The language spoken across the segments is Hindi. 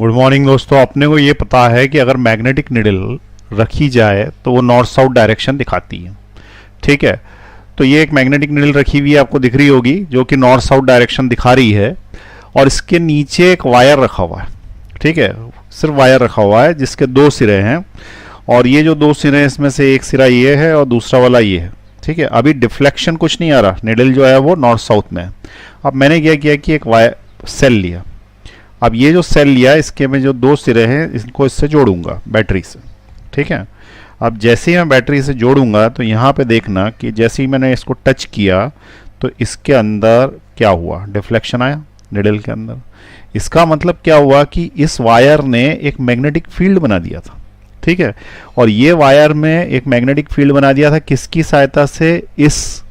गुड मॉर्निंग दोस्तों। अपने को ये पता है कि अगर मैग्नेटिक निडल रखी जाए तो वो नॉर्थ साउथ डायरेक्शन दिखाती है। ठीक है, तो ये एक मैग्नेटिक निडल रखी हुई है, आपको दिख रही होगी, जो कि नॉर्थ साउथ डायरेक्शन दिखा रही है। और इसके नीचे एक वायर रखा हुआ है। ठीक है, सिर्फ वायर रखा हुआ है जिसके दो सिरे हैं। और ये जो दो सिरे हैं इसमें से एक सिरा ये है और दूसरा वाला ये है। ठीक है, अभी डिफ्लेक्शन कुछ नहीं आ रहा, निडल जो है वो नॉर्थ साउथ में है। अब मैंने क्या किया कि एक वायर सेल लिया। अब ये जो सेल लिया इसके में जो दो सिरे हैं इनको इससे जोड़ूंगा बैटरी से। ठीक है, अब जैसे ही मैं बैटरी से जोड़ूंगा तो यहाँ पे देखना कि जैसे ही मैंने इसको टच किया तो इसके अंदर क्या हुआ, डिफ्लेक्शन आया निडल के अंदर। इसका मतलब क्या हुआ कि इस वायर ने एक मैग्नेटिक फील्ड बना दिया था। ठीक है, और ये वायर में एक मैग्नेटिक फील्ड बना दिया था किसकी सहायता से, इस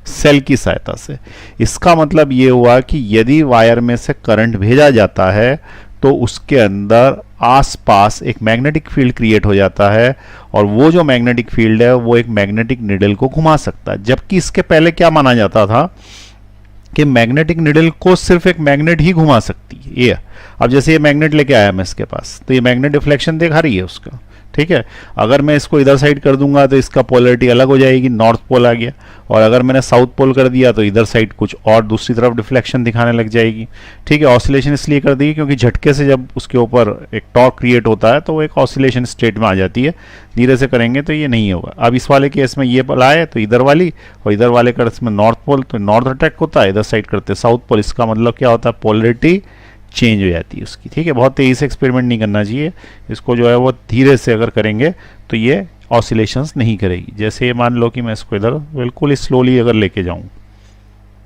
सेल की सहायता से। इसका मतलब ये हुआ कि यदि वायर में से करंट भेजा जाता है तो उसके अंदर आसपास एक मैग्नेटिक फील्ड क्रिएट हो जाता है और वो जो मैग्नेटिक फील्ड है वो एक मैग्नेटिक निडल को घुमा सकता है। जबकि इसके पहले क्या माना जाता था कि मैग्नेटिक निडल को सिर्फ एक मैग्नेट ही घुमा सकती है। ये अब जैसे ये मैग्नेट लेके आया मैं इसके पास, तो ये मैग्नेट डिफ्लेक्शन दिखा रही है उसका। ठीक है, अगर मैं इसको इधर साइड कर दूंगा तो इसका पोलरिटी अलग हो जाएगी, नॉर्थ पोल आ गया। और अगर मैंने साउथ पोल कर दिया तो इधर साइड कुछ और दूसरी तरफ डिफ्लेक्शन दिखाने लग जाएगी। ठीक है, ऑसिलेशन इसलिए कर दी क्योंकि झटके से जब उसके ऊपर एक टॉर्क क्रिएट होता है तो वो एक ऑसिलेशन स्टेट में आ जाती है। धीरे से करेंगे तो ये नहीं होगा। अब इस वाले केस में ये पोल आए तो इधर वाली, और इधर वाले केस में नॉर्थ पोल, तो नॉर्थ अटैक होता है, इधर साइड करते साउथ पोल। इसका मतलब क्या होता है, पोलरिटी चेंज हो जाती है उसकी। ठीक है, बहुत तेजी से एक्सपेरिमेंट नहीं करना चाहिए इसको, जो है वो धीरे से अगर करेंगे तो ये ऑसिलेशंस नहीं करेगी। जैसे ये मान लो कि मैं इसको इधर बिल्कुल स्लोली अगर लेके जाऊं,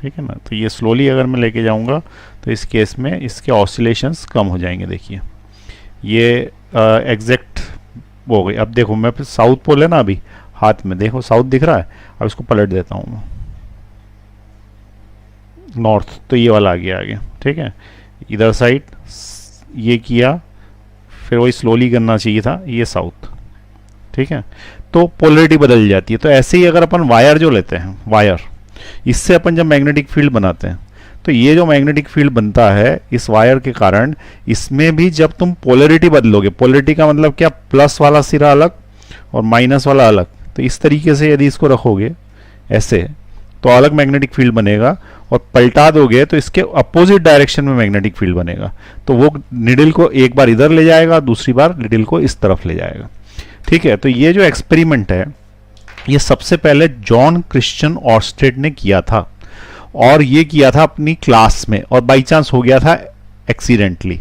ठीक है ना, तो ये स्लोली अगर मैं लेके जाऊंगा तो इस केस में इसके ऑसिलेशंस कम हो जाएंगे। देखिए ये एग्जैक्ट हो गई। अब देखो मैं साउथ पोल है ना, अभी हाथ में देखो साउथ दिख रहा है। अब इसको पलट देता हूँ मैं नॉर्थ, तो ये वाला आ गया आगे। ठीक है, इधर साइड ये किया, फिर वही स्लोली करना चाहिए था, ये साउथ। ठीक है, तो पोलरिटी बदल जाती है। तो ऐसे ही अगर अपन वायर जो लेते हैं, वायर, इससे अपन जब मैग्नेटिक फील्ड बनाते हैं तो ये जो मैग्नेटिक फील्ड बनता है इस वायर के कारण, इसमें भी जब तुम पोलरिटी बदलोगे, पोलरिटी का मतलब क्या, प्लस वाला सिरा अलग और माइनस वाला अलग, तो इस तरीके से यदि इसको रखोगे ऐसे तो अलग मैग्नेटिक फील्ड बनेगा, और पलटा दोगे तो इसके अपोजिट डायरेक्शन में मैग्नेटिक फील्ड बनेगा। तो वो निडल को एक बार इधर ले जाएगा, दूसरी बार निडल को इस तरफ ले जाएगा। ठीक है, तो ये जो एक्सपेरिमेंट है ये सबसे पहले जॉन क्रिश्चियन ऑर्स्टेड ने किया था, और ये किया था अपनी क्लास में, और बाई चांस हो गया था एक्सीडेंटली।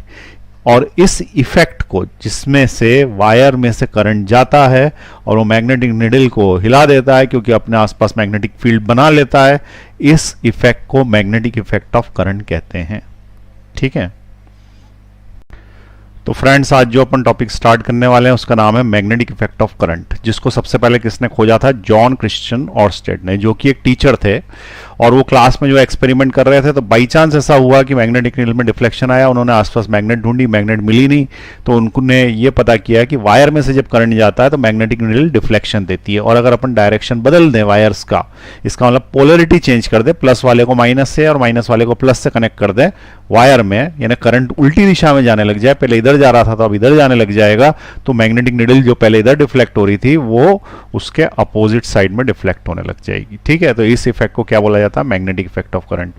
और इस इफेक्ट को, जिसमें से वायर में से करंट जाता है और वो मैग्नेटिक निडल को हिला देता है क्योंकि अपने आसपास मैग्नेटिक फील्ड बना लेता है, इस इफेक्ट को मैग्नेटिक इफेक्ट ऑफ करंट कहते हैं। ठीक है, तो फ्रेंड्स आज जो अपन टॉपिक स्टार्ट करने वाले हैं उसका नाम है मैग्नेटिक इफेक्ट ऑफ करंट, जिसको सबसे पहले किसने खोजा था, जॉन क्रिश्चियन ऑर्स्टेड ने, जो कि एक टीचर थे। और वो क्लास में जो एक्सपेरिमेंट कर रहे थे तो बाई चांस ऐसा हुआ कि मैग्नेटिक निडल में डिफ्लेक्शन आया। उन्होंने आसपास मैग्नेट ढूंढी, मैग्नेट मिली नहीं, तो उन्होंने ये पता किया कि वायर में से जब करंट जाता है तो मैग्नेटिक निडल डिफ्लेक्शन देती है। और अगर अपन डायरेक्शन बदल दें वायर्स का, इसका मतलब पोलरिटी चेंज कर दे, प्लस वाले को माइनस से और माइनस वाले को प्लस से कनेक्ट कर दें वायर में, यानी करंट उल्टी दिशा में जाने लग जाए, पहले इधर जा रहा था तो अब इधर जाने लग जाएगा, तो मैग्नेटिक निडल जो पहले इधर डिफ्लेक्ट हो रही थी वो उसके अपोजिट साइड में डिफ्लेक्ट होने लग जाएगी। ठीक है, तो इस इफेक्ट को क्या बोला जाता है, मैग्नेटिक इफेक्ट ऑफ करंट।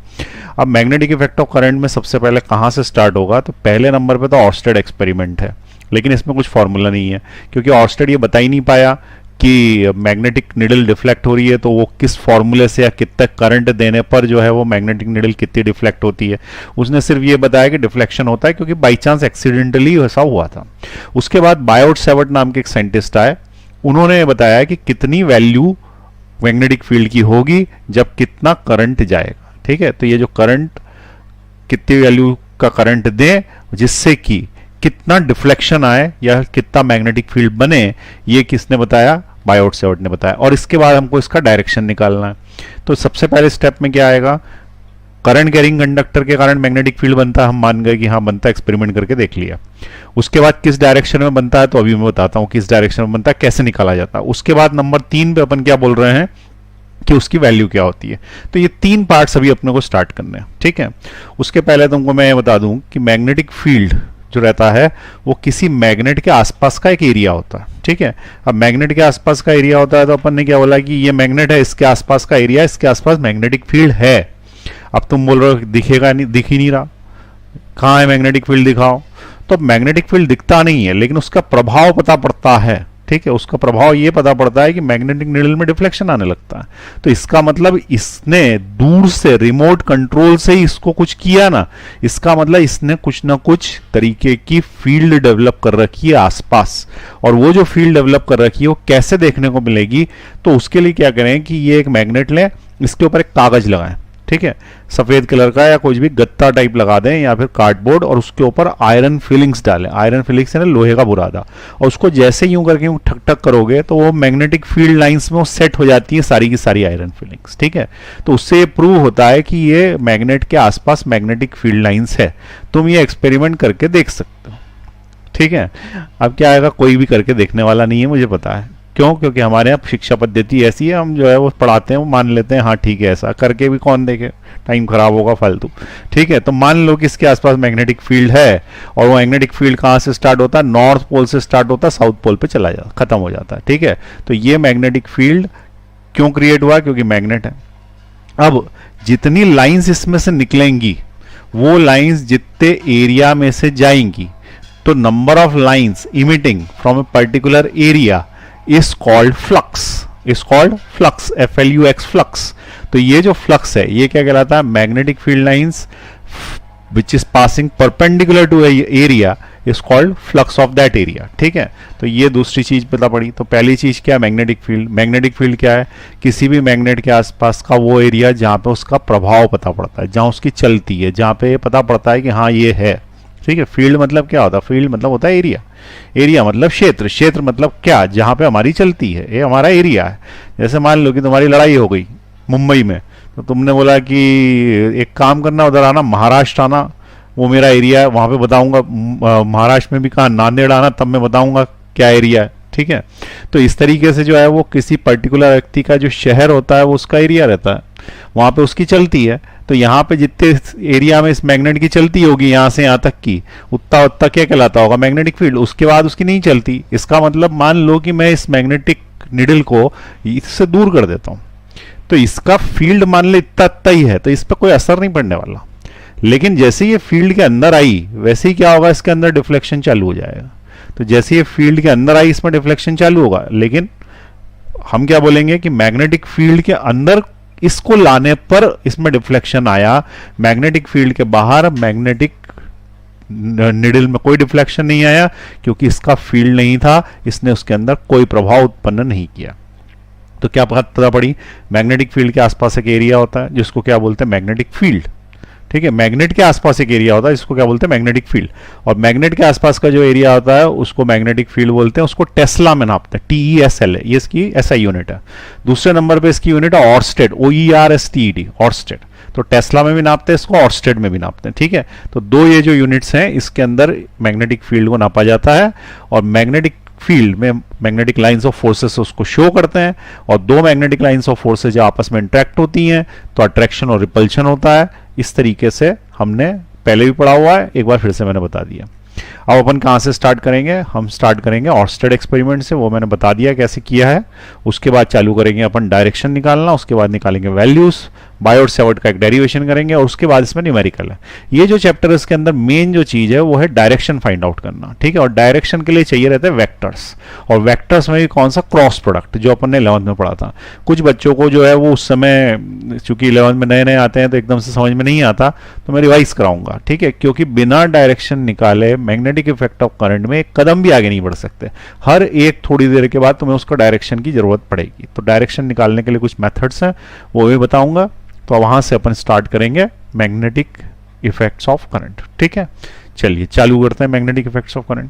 अब मैग्नेटिक इफेक्ट ऑफ करंट में सबसे पहले कहां से स्टार्ट होगा, तो पहले नंबर पे तो ऑर्स्टेड एक्सपेरिमेंट है, लेकिन इसमें कुछ फॉर्मूला नहीं है क्योंकि ऑर्स्टेड ये बता ही नहीं पाया कि मैग्नेटिक निडल डिफ्लेक्ट हो रही है तो वो किस फॉर्मूले से या कितना करंट देने पर जो है वो मैग्नेटिक निडल कितनी डिफ्लेक्ट होती है। उसने सिर्फ ये बताया कि डिफ्लेक्शन होता है क्योंकि बाई चांस एक्सीडेंटली ऐसा हुआ था। उसके बाद बायोट सेवर्ट नाम के एक साइंटिस्ट आए, उन्होंने बताया कि कितनी वैल्यू मैग्नेटिक फील्ड की होगी जब कितना करंट जाएगा। ठीक है, तो ये जो करंट, कितनी वैल्यू का करंट दें जिससे कि कितना डिफ्लेक्शन आए या कितना मैग्नेटिक फील्ड बने, ये किसने बताया, बायोट सेवर्ट ने बताया। और इसके बाद हमको इसका डायरेक्शन निकालना है। तो सबसे पहले स्टेप में क्या आएगा, करंट कैरिंग कंडक्टर के कारण मैग्नेटिक फील्ड बनता है, हम मान गए कि हाँ बनता है, एक्सपेरिमेंट करके देख लिया। उसके बाद किस डायरेक्शन में बनता है, तो अभी मैं बताता हूं किस डायरेक्शन में बनता है, कैसे निकाला जाता है। उसके बाद नंबर 3 पे अपन क्या बोल रहे हैं कि उसकी वैल्यू क्या होती है। तो ये 3 पार्ट्स अभी अपने को स्टार्ट करने हैं। ठीक है, उसके पहले तुमको मैं ये बता दूं कि मैग्नेटिक फील्ड जो रहता है वो किसी मैग्नेट के आसपास का एक एरिया होता है। ठीक है, अब मैग्नेट के आसपास का एरिया होता है तो अपन ने क्या बोला कि ये मैग्नेट है, इसके आसपास का एरिया, इसके आसपास मैग्नेटिक फील्ड है। अब तुम बोल रहे हो दिखेगा नहीं, दिख ही नहीं रहा, कहाँ है मैग्नेटिक फील्ड, दिखाओ। तो मैग्नेटिक फील्ड दिखता नहीं है लेकिन उसका प्रभाव पता पड़ता है। ठीक है, उसका प्रभाव ये पता पड़ता है कि मैग्नेटिक नीडल में डिफ्लेक्शन आने लगता है। तो इसका मतलब इसने दूर से रिमोट कंट्रोल से ही इसको कुछ किया ना, इसका मतलब इसने कुछ ना कुछ तरीके की फील्ड डेवलप कर रखी है आसपास। और वो जो फील्ड डेवलप कर रखी है वो कैसे देखने को मिलेगी, तो उसके लिए क्या करें कि ये एक मैग्नेट लें, इसके ऊपर एक कागज लगाएं। ठीक है, सफेद कलर का या कुछ भी गत्ता टाइप लगा दें या फिर कार्डबोर्ड, और उसके ऊपर आयरन फिलिंग्स डालें। आयरन फिलिंग्स है ना, लोहे का बुरादा, और उसको जैसे यूं करके यूं ठक ठक करोगे तो वो मैग्नेटिक फील्ड लाइंस में वो सेट हो जाती है सारी की सारी आयरन फिलिंग्स। ठीक है, तो उससे ये प्रूव होता है कि ये मैग्नेट के आसपास मैग्नेटिक फील्ड लाइंस है। तुम ये एक्सपेरिमेंट करके देख सकते हो। ठीक है, अब क्या आएगा, कोई भी करके देखने वाला नहीं है, मुझे पता है। क्यों? क्योंकि हमारे यहाँ शिक्षा पद्धति ऐसी है, हम जो है वो पढ़ाते हैं, वो मान लेते हैं हाँ ठीक है, ऐसा करके भी कौन देखे, टाइम खराब होगा फालतू। ठीक है, तो मान लो कि इसके आसपास मैग्नेटिक फील्ड है, और वो मैग्नेटिक फील्ड कहाँ से स्टार्ट होता है, नॉर्थ पोल से स्टार्ट होता है, साउथ पोल पे चला जाता, खत्म हो जाता है। ठीक है, तो ये मैग्नेटिक फील्ड क्यों क्रिएट हुआ? क्योंकि मैग्नेट है। अब जितनी लाइन्स इसमें से निकलेंगी, वो लाइन्स जितने एरिया में से जाएंगी, तो number of lines emitting from a particular area is called flux, is called flux, flux, flux। तो ये जो फ्लक्स है ये क्या कहलाता है? Magnetic field lines which is passing perpendicular to area is called flux of that area। ठीक है, तो ये दूसरी चीज पता पड़ी। तो पहली चीज क्या है? Magnetic field. मैग्नेटिक फील्ड क्या है? किसी भी मैग्नेट के आसपास का वो एरिया जहां पे उसका प्रभाव पता पड़ता है, जहां उसकी चलती है, जहां पे पता पड़ता है कि हाँ ये है। ठीक है, फील्ड मतलब क्या होता है? फील्ड मतलब होता है एरिया। एरिया मतलब क्षेत्र। क्षेत्र मतलब क्या? जहां पे हमारी चलती है, ये हमारा एरिया है। जैसे मान लो कि तुम्हारी लड़ाई हो गई मुंबई में, तो तुमने बोला कि एक काम करना, उधर आना, महाराष्ट्र आना, वो मेरा एरिया है, वहां पे बताऊंगा। महाराष्ट्र में भी कहा नांदेड़ आना, तब मैं बताऊंगा क्या एरिया है। ठीक है, तो इस तरीके से जो है वो किसी पर्टिकुलर व्यक्ति का जो शहर होता है वो उसका एरिया रहता है, वहां पे उसकी चलती है। तो यहाँ पे जितने एरिया में इस मैग्नेट की चलती होगी यहाँ से यहाँ तक की, उतना उतना क्या कहलाता होगा? Magnetic field. उसके बाद उसकी नहीं चलती, इसका मतलब मान लो कि मैं इस मैग्नेटिक निडल को इससे दूर कर देता हूँ, तो इसका फील्ड मान लो इतना इतना ही है, तो इस पर कोई असर नहीं पड़ने वाला। लेकिन जैसे ये फील्ड के अंदर आई, वैसे ही क्या होगा? इसके अंदर डिफ्लेक्शन चालू हो जाएगा। तो जैसे ये फील्ड के अंदर आई, इसमें डिफ्लेक्शन चालू होगा। लेकिन हम क्या बोलेंगे कि मैग्नेटिक फील्ड के अंदर इसको लाने पर इसमें डिफ्लेक्शन आया, मैग्नेटिक फील्ड के बाहर मैग्नेटिक निडल में कोई डिफ्लेक्शन नहीं आया, क्योंकि इसका फील्ड नहीं था, इसने उसके अंदर कोई प्रभाव उत्पन्न नहीं किया। तो क्या पता पड़ी? मैग्नेटिक फील्ड के आसपास एक एरिया होता है जिसको क्या बोलते हैं? Magnetic field. ठीक है, मैग्नेट के आसपास एक एरिया होता है जिसको क्या बोलते हैं? Magnetic field. और मैग्नेट के आसपास का जो एरिया होता है उसको मैग्नेटिक फील्ड बोलते हैं, उसको टेस्ला में नापते हैं, TESL है, ये इसकी SI यूनिट है। दूसरे नंबर पे इसकी यूनिट है ऑर्स्टेड, OERSTED, ऑर्स्टेड। तो टेस्ला में भी नापते हैं इसको, ऑर्स्टेड में भी नापते हैं। ठीक है, तो दो ये जो यूनिट्स हैं इसके अंदर मैग्नेटिक फील्ड को नापा जाता है, और मैग्नेटिक फील्ड में मैग्नेटिक लाइंस ऑफ फोर्सेस उसको शो करते हैं, और दो मैग्नेटिक लाइंस ऑफ फोर्सेस जो आपस में इंटरेक्ट होती हैं तो अट्रैक्शन और रिपल्शन होता है। इस तरीके से हमने पहले भी पढ़ा हुआ है, एक बार फिर से मैंने बता दिया। अब अपन कहाँ से स्टार्ट करेंगे? हम स्टार्ट करेंगे ऑर्स्टेड एक्सपेरिमेंट से, वो मैंने बता दिया कैसे किया है। उसके बाद चालू करेंगे अपन डायरेक्शन निकालना, उसके बाद निकालेंगे वैल्यूज, बायोट सेवर्ट का एक डेरिवेशन करेंगे, और उसके बाद इसमें न्यूमेरिकल है। ये जो चैप्टर है इसके अंदर मेन जो चीज है वो है डायरेक्शन फाइंड आउट करना। ठीक है, और डायरेक्शन के लिए चाहिए रहते हैं वेक्टर्स, और वेक्टर्स में भी कौन सा? क्रॉस प्रोडक्ट, जो अपन ने 11th में पढ़ा था। कुछ बच्चों को जो है वो उस समय, चूंकि 11th में नए नए आते हैं तो एकदम से समझ में नहीं आता, तो मैं रिवाइज कराऊंगा। ठीक है, क्योंकि बिना डायरेक्शन निकाले मैग्नेटिक इफेक्ट ऑफ करंट में एक कदम भी आगे नहीं बढ़ सकते। हर एक थोड़ी देर के बाद तुम्हें उसको डायरेक्शन की जरूरत पड़ेगी। तो डायरेक्शन निकालने के लिए कुछ मेथड्स हैं, वो भी बताऊंगा। तो वहां से अपन स्टार्ट करेंगे मैग्नेटिक इफेक्ट्स ऑफ करंट। ठीक है, चलिए चालू करते हैं मैग्नेटिक इफेक्ट्स ऑफ करंट।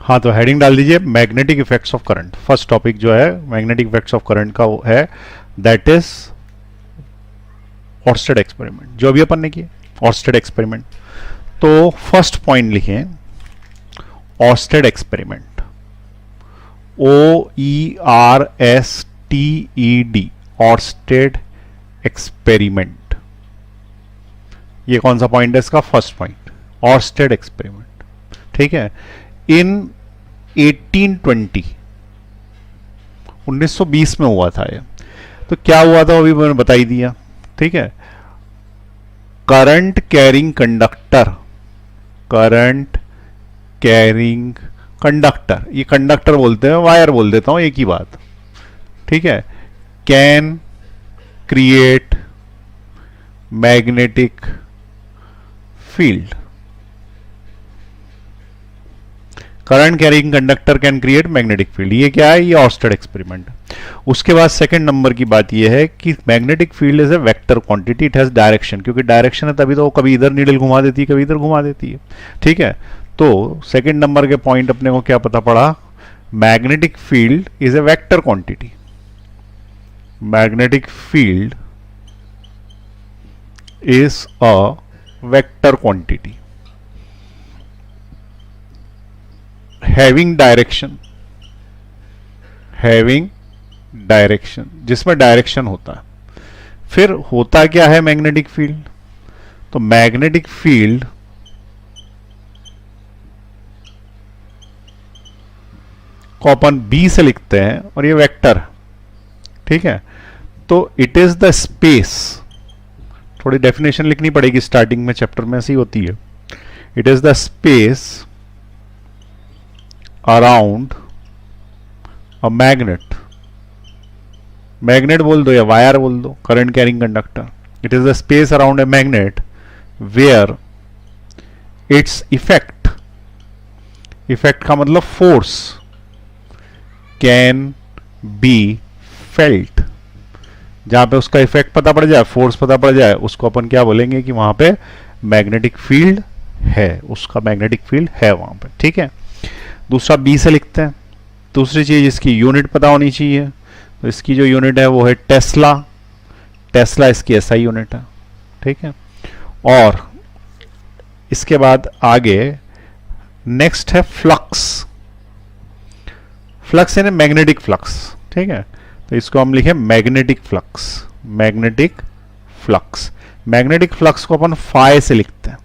हाँ, तो हेडिंग डाल दीजिए magnetic effects of current. First topic जो है मैग्नेटिक इफेक्ट्स ऑफ करंट का वो है, दैट इज ऑर्स्टेड एक्सपेरिमेंट, जो अभी अपन ने किया ऑर्स्टेड एक्सपेरिमेंट। तो फर्स्ट पॉइंट लिखे Oersted experiment, OERSTED, Oersted experiment. ये कौन सा पॉइंट है इसका? First point, Oersted experiment. ठीक है, इन 1820 1920 में हुआ था ये। तो क्या हुआ था अभी मैंने बता ही दिया। ठीक है, current carrying conductor, current carrying conductor, ये कंडक्टर बोलते हैं, वायर बोल देता हूं, एक ही बात। ठीक है, can create magnetic field, current carrying conductor can create magnetic field. ये क्या है? ये ऑर्स्टेड एक्सपेरिमेंट। उसके बाद सेकंड नंबर की बात ये है कि magnetic field is a vector quantity, it has direction, क्योंकि डायरेक्शन है तभी तो वो कभी इधर नीडल घुमा देती है, कभी इधर घुमा देती है। ठीक है, तो सेकंड नंबर के पॉइंट अपने को क्या पता पड़ा? Magnetic field is a vector quantity, magnetic field is a vector quantity having direction, having direction, जिसमें डायरेक्शन होता है। फिर होता क्या है मैग्नेटिक फील्ड? तो मैग्नेटिक फील्ड को अपन बी से लिखते हैं और ये वेक्टर। ठीक है, तो इट इज द स्पेस, थोड़ी डेफिनेशन लिखनी पड़ेगी स्टार्टिंग में, चैप्टर में ऐसी होती है। It is the space around a magnet, magnet बोल दो या वायर बोल दो, current carrying conductor. It is the space around a magnet where its effect, effect का मतलब फोर्स, कैन बी फेल्ट। जहां पे उसका इफेक्ट पता पड़ जाए, फोर्स पता पड़ जाए, उसको अपन क्या बोलेंगे कि वहां पे मैग्नेटिक फील्ड है, उसका मैग्नेटिक फील्ड है वहां पे। ठीक है, दूसरा बी से लिखते हैं। दूसरी चीज इसकी यूनिट पता होनी चाहिए, तो इसकी जो यूनिट है वो है टेस्ला, टेस्ला इसकी एसआई यूनिट है। ठीक है, और इसके बाद आगे नेक्स्ट है फ्लक्स, फ्लक्स यानी मैग्नेटिक फ्लक्स। ठीक है, तो इसको हम लिखे magnetic flux, magnetic flux. Magnetic flux को अपन फाई से लिखते हैं।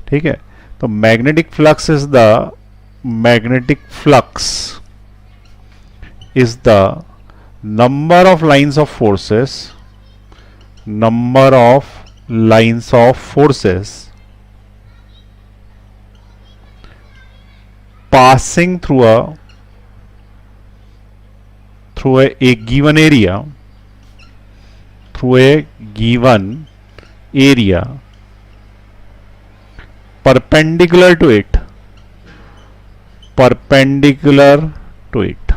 ठीक है, तो magnetic flux is the, magnetic flux is the number of lines of forces, number of lines of forces passing through a given area, through a given area perpendicular to it, perpendicular to it,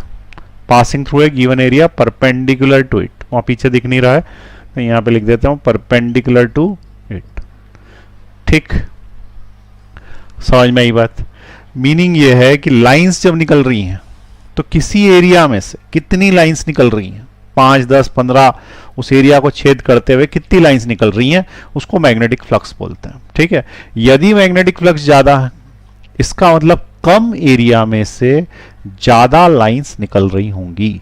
passing through a given area perpendicular to it। वहां पीछे दिख नहीं रहा है तो यहां पे लिख देता हूं perpendicular to it। ठीक, समझ में आई बात? मीनिंग ये है कि लाइंस जब निकल रही हैं तो किसी एरिया में से कितनी लाइंस निकल रही हैं, 5, 10, 15, उस एरिया को छेद करते हुए कितनी लाइंस निकल रही हैं, उसको मैग्नेटिक फ्लक्स बोलते हैं। ठीक है, यदि मैग्नेटिक फ्लक्स ज्यादा है, इसका मतलब कम एरिया में से ज्यादा लाइंस निकल रही होंगी।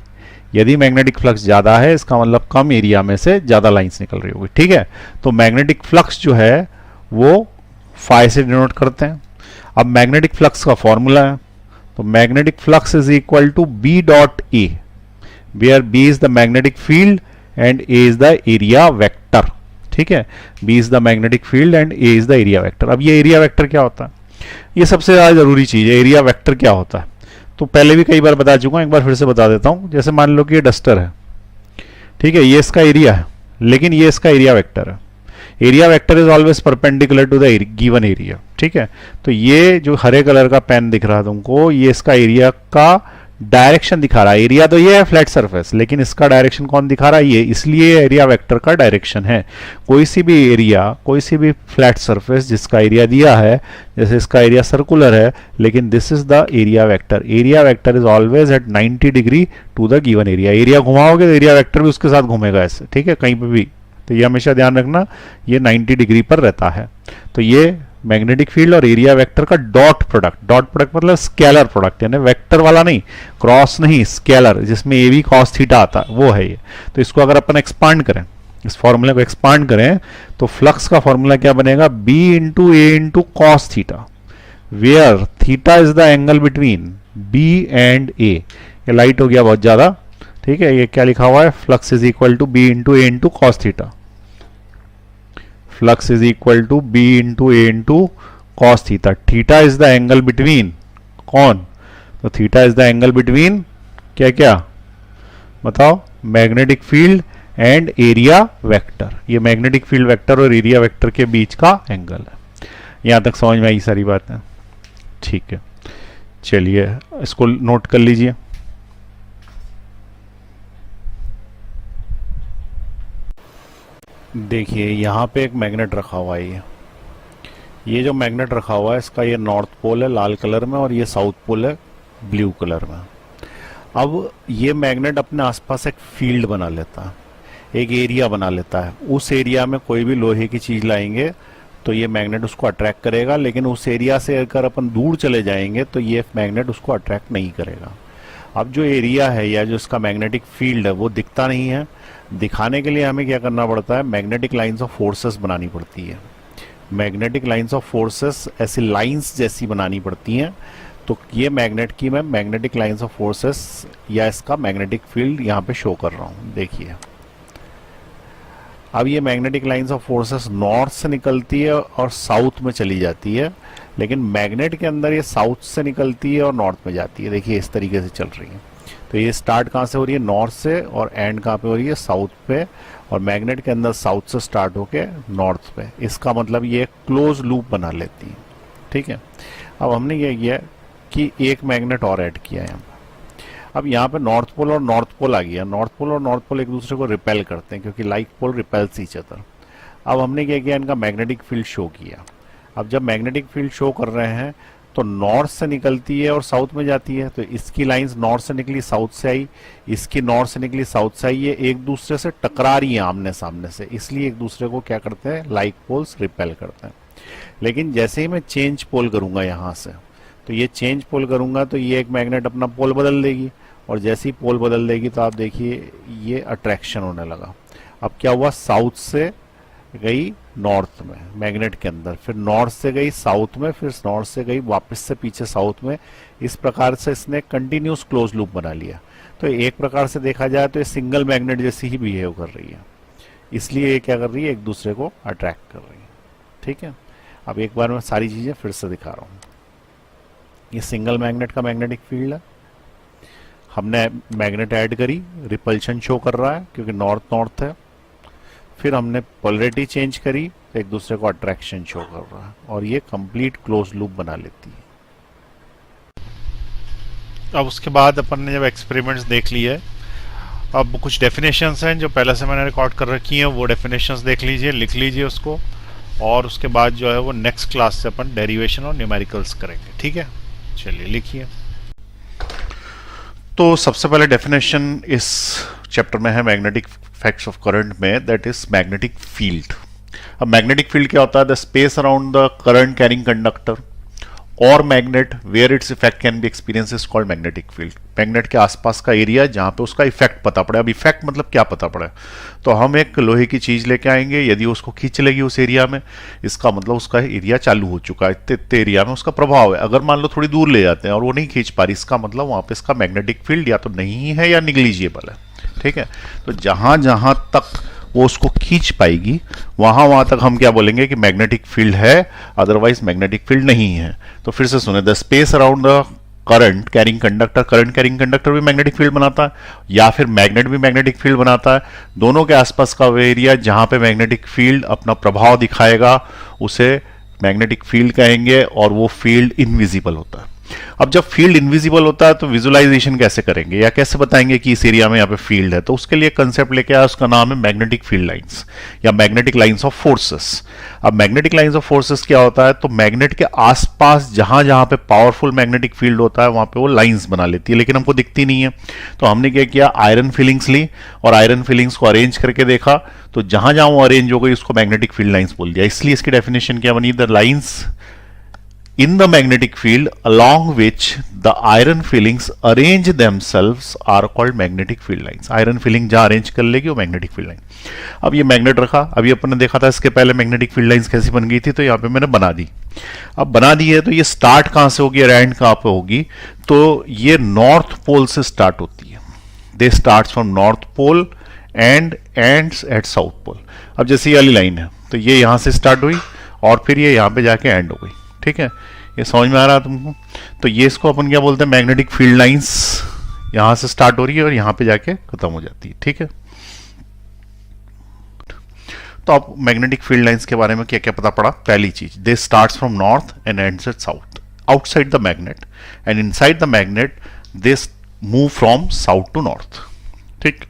यदि मैग्नेटिक फ्लक्स ज्यादा है, इसका मतलब कम एरिया में से ज्यादा लाइंस निकल रही होगी। ठीक है, तो मैग्नेटिक फ्लक्स जो है वो फाई से डिनोट करते हैं। अब मैग्नेटिक फ्लक्स का फॉर्मूला है, तो magnetic flux is equal to B dot A, where B is the magnetic field and A is the area vector. ठीक है, B is the magnetic field and A is the area vector. अब ये एरिया वेक्टर क्या होता है? ये सबसे ज्यादा जरूरी चीज है, एरिया वेक्टर क्या होता है। तो पहले भी कई बार बता चुका हूं, एक बार फिर से बता देता हूं। जैसे मान लो कि ये डस्टर है, ठीक है, ये इसका एरिया है, लेकिन ये इसका एरिया वेक्टर है। Area vector is always perpendicular to the given area. ठीक है, तो ये जो हरे कलर का पेन दिख रहा है तुमको, ये इसका एरिया का डायरेक्शन दिखा रहा है। एरिया तो ये है फ्लैट सरफेस, लेकिन इसका डायरेक्शन कौन दिखा रहा है? ये, इसलिए एरिया वेक्टर का डायरेक्शन है। कोई सी भी एरिया, कोई सी भी फ्लैट सरफेस जिसका एरिया दिया है, जैसे इसका एरिया सर्कुलर है, लेकिन this is the area vector. Area vector is always at 90 degree to the given area. Area घुमाओगे तो एरिया वेक्टर भी उसके साथ घूमेगा ऐसे। ठीक है, कहीं पे भी, तो ये हमेशा ध्यान रखना, ये 90 डिग्री पर रहता है। तो ये मैग्नेटिक फील्ड और एरिया वेक्टर का डॉट प्रोडक्ट, डॉट प्रोडक्ट मतलब स्केलर प्रोडक्ट, यानी वेक्टर वाला नहीं, क्रॉस नहीं, स्केलर, जिसमें ए बी कॉस थीटा आता है, वो है ये। तो इसको अगर अपन एक्सपांड करें, इस फॉर्मूला को एक्सपांड करें तो फ्लक्स का फॉर्मूला क्या बनेगा, B into A into cos theta, where theta is the angle between B and A। ये लाइट हो गया बहुत ज्यादा, ठीक है। ये क्या लिखा हुआ है, flux is equal to B into A into cos theta, flux is equal to B into A into cos theta. Theta is the angle between कौन, तो theta is the angle between क्या क्या बताओ, magnetic field and area vector. ये मैग्नेटिक फील्ड वेक्टर और एरिया वेक्टर के बीच का एंगल है। यहां तक समझ में आई सारी बातें, ठीक है। चलिए इसको नोट कर लीजिए। देखिए यहां पे एक मैग्नेट रखा हुआ है, ये जो मैग्नेट रखा हुआ है इसका ये नॉर्थ पोल है लाल कलर में और ये साउथ पोल है ब्लू कलर में। अब ये मैग्नेट अपने आसपास एक फील्ड बना लेता है, एक एरिया बना लेता है। उस एरिया में कोई भी लोहे की चीज लाएंगे तो ये मैग्नेट उसको अट्रैक्ट करेगा, लेकिन उस एरिया से अगर अपन दूर चले जाएंगे तो ये मैग्नेट उसको अट्रैक्ट नहीं करेगा। अब जो एरिया है या जो इसका मैग्नेटिक फील्ड है वो दिखता नहीं है, दिखाने के लिए हमें क्या करना पड़ता है, मैग्नेटिक लाइंस ऑफ फोर्सेस बनानी पड़ती है। मैग्नेटिक लाइंस ऑफ फोर्सेस ऐसी लाइंस जैसी बनानी पड़ती हैं। तो ये मैग्नेट की मैं मैग्नेटिक लाइंस ऑफ फोर्सेस या इसका मैग्नेटिक फील्ड यहाँ पे शो कर रहा हूँ, देखिए। अब ये magnetic lines of forces north से निकलती है और साउथ में चली जाती है, लेकिन मैग्नेट के अंदर ये साउथ से निकलती है और नॉर्थ में जाती है। देखिए इस तरीके से चल रही है। तो ये स्टार्ट कहाँ से हो रही है, नॉर्थ से, और एंड कहाँ पे हो रही है, साउथ पे, और मैग्नेट के अंदर साउथ से स्टार्ट होके नॉर्थ पे। इसका मतलब ये क्लोज लूप बना लेती है, ठीक है। अब हमने ये किया कि एक मैग्नेट और ऐड किया है यहाँ पे। अब यहाँ पे नॉर्थ पोल और नॉर्थ पोल आ गया। नॉर्थ पोल और नॉर्थ पोल एक दूसरे को रिपेल करते हैं क्योंकि like pole repels each other. अब हमने क्या किया, इनका मैग्नेटिक फील्ड शो किया। अब जब मैग्नेटिक फील्ड शो कर रहे हैं तो नॉर्थ से निकलती है और साउथ में जाती है। तो इसकी लाइंस नॉर्थ से निकली साउथ से आई, इसकी नॉर्थ से निकली साउथ से आई। ये एक दूसरे से टकरा रही है आमने सामने से, इसलिए एक दूसरे को क्या करते हैं, लाइक पोल्स रिपेल करते हैं। लेकिन जैसे ही मैं चेंज पोल करूंगा यहाँ से, तो ये चेंज पोल करूंगा तो ये एक मैग्नेट अपना पोल बदल देगी, और जैसे ही पोल बदल देगी तो आप देखिए ये अट्रैक्शन होने लगा। अब क्या हुआ, साउथ से गई नॉर्थ में मैग्नेट के अंदर, फिर नॉर्थ से गई साउथ में, फिर नॉर्थ से गई वापस से पीछे साउथ में। इस प्रकार से इसने कंटिन्यूस क्लोज लूप बना लिया। तो एक प्रकार से देखा जाए तो ये सिंगल मैग्नेट जैसी ही बिहेव कर रही है, इसलिए ये क्या कर रही है, एक दूसरे को अट्रैक्ट कर रही है, ठीक है। अब एक बार मैं सारी चीजें फिर से दिखा रहा हूँ। ये सिंगल मैग्नेट का मैग्नेटिक फील्ड है, हमने मैग्नेट ऐड करी, रिपल्शन शो कर रहा है क्योंकि नॉर्थ नॉर्थ है। फिर हमने पोलरिटी चेंज करी तो एक दूसरे को अट्रैक्शन शो कर रहा है, और ये कंप्लीट क्लोज लूप बना लेती है। अब उसके बाद अपन ने जब एक्सपेरिमेंट्स देख लिए, अब कुछ डेफिनेशंस हैं जो पहले से मैंने रिकॉर्ड कर रखी हैं, वो डेफिनेशंस देख लीजिए, लिख लीजिए उसको, और उसके बाद जो है वो नेक्स्ट क्लास से अपन डेरिवेशन और न्यूमेरिकल्स करेंगे, ठीक है। चलिए लिखिए। तो सबसे पहले डेफिनेशन इस चैप्टर में है मैग्नेटिक इफेक्ट्स ऑफ करंट में, दैट इज मैग्नेटिक फील्ड। अब मैग्नेटिक फील्ड क्या होता है, the space around the current carrying conductor और magnet where its effect can be experience is called magnetic field. Magnet के आसपास का एरिया जहां पे उसका इफेक्ट पता पड़े। अब इफेक्ट मतलब क्या पता पड़े, तो हम एक लोहे की चीज लेके आएंगे, यदि उसको खींच लेगी उस एरिया में, इसका मतलब उसका एरिया चालू हो चुका है, इतने एरिया में उसका प्रभाव है। अगर मान लो थोड़ी दूर ले जाते हैं और वो नहीं खींच पा रही, इसका मतलब वहां पे इसका मैग्नेटिक फील्ड या तो नहीं है या निग्लिजिबल है, ठीक है। तो जहां जहां तक वो उसको खींच पाएगी वहां तक हम क्या बोलेंगे कि मैग्नेटिक फील्ड है, अदरवाइज मैग्नेटिक फील्ड नहीं है। तो फिर से सुने, the space around the current carrying conductor, current carrying conductor भी मैग्नेटिक फील्ड बनाता है या फिर मैग्नेट भी मैग्नेटिक फील्ड बनाता है। दोनों के आसपास का वो एरिया जहां पे मैग्नेटिक फील्ड अपना प्रभाव दिखाएगा उसे मैग्नेटिक फील्ड कहेंगे, और वो फील्ड इनविजिबल होता है। अब जब फील्ड इनविजिबल होता है तो विजुअलाइजेशन कैसे करेंगे या कैसे बताएंगे कि इस एरिया में यहाँ पे फील्ड है, तो उसके लिए कंसेप्ट लेके आया, उसका नाम है मैग्नेटिक फील्ड लाइंस या मैग्नेटिक लाइंस ऑफ फोर्सेस। अब मैग्नेटिक लाइंस ऑफ फोर्सेस क्या होता है, तो मैग्नेट के आसपास जहां जहां पे पावरफुल मैग्नेटिक फील्ड होता है वहां पे वो लाइंस बना लेती है, लेकिन हमको दिखती नहीं है। तो हमने क्या किया, आयरन फिलिंग्स ली और आयरन फिलिंग्स को अरेंज करके देखा, तो जहां जहां वो अरेंज हो गई उसको मैग्नेटिक फील्ड लाइंस बोल दिया। इसलिए इसकी डेफिनेशन क्या बनी, the lines in the magnetic field along which the iron fillings arrange themselves are called magnetic field lines. Iron filling जहां अरेंज कर लेगी वो मैग्नेटिक फील्ड लाइन। अब ये मैग्नेट रखा, अभी अपन ने देखा था इसके पहले मैग्नेटिक फील्ड लाइंस कैसी बन गई थी, तो यहाँ पे मैंने बना दी। अब बना दी है तो ये स्टार्ट कहां से होगी और एंड कहां पे होगी, तो ये नॉर्थ पोल से स्टार्ट होती है। They start from north pole and ends at south pole. अब जैसे ये वाली लाइन है तो ये यहां से स्टार्ट हुई और फिर ये यहां पे जाके एंड हो गई। ठीक है, ये समझ में आ रहा है तुमको? तो ये इसको अपन क्या बोलते हैं, मैग्नेटिक फील्ड लाइंस यहां से स्टार्ट हो रही है और यहां पे जाके खत्म हो जाती है। ठीक है, तो आप मैग्नेटिक फील्ड लाइंस के बारे में क्या क्या पता पड़ा? पहली चीज, they starts from north and ends at south outside the magnet and inside the magnet they move from south to north. ठीक,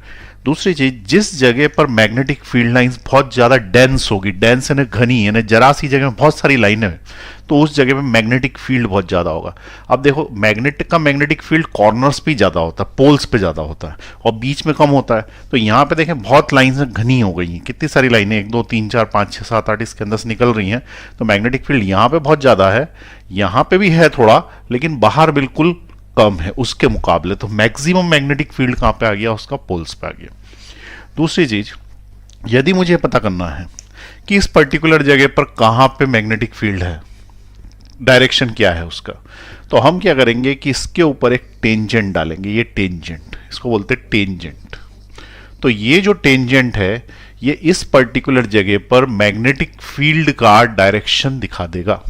दूसरी चीज, जिस जगह पर मैग्नेटिक फील्ड लाइंस बहुत ज्यादा डेंस होगी, डेंस यानी घनी, यानी जरा सी जगह में बहुत सारी लाइनें हैं, तो उस जगह पे मैग्नेटिक फील्ड बहुत ज्यादा होगा। अब देखो मैग्नेटिक का मैग्नेटिक फील्ड कॉर्नर्स पे ज्यादा होता है, पोल्स पे ज्यादा होता है और बीच में कम होता है। तो यहाँ पे देखें बहुत लाइन्स घनी हो गई हैं, कितनी सारी लाइनें, 1 2 3 4 5 6 7 8 इसके अंदर से निकल रही हैं। तो मैग्नेटिक फील्ड यहाँ पे बहुत ज्यादा है, यहाँ पे भी है थोड़ा, लेकिन बाहर बिल्कुल कम है उसके मुकाबले। तो मैक्सिमम मैग्नेटिक फील्ड कहाँ पे आ गया, उसका पोल्स पे आ गया। दूसरी चीज, यदि मुझे पता करना है कि इस पर्टिकुलर जगह पर कहां पे मैग्नेटिक फील्ड है, डायरेक्शन क्या है उसका, तो हम क्या करेंगे कि इसके ऊपर एक टेंजेंट डालेंगे। ये टेंजेंट, इसको बोलते हैं टेंजेंट। तो ये जो टेंजेंट है ये इस पर्टिकुलर जगह पर मैग्नेटिक फील्ड का डायरेक्शन दिखा देगा।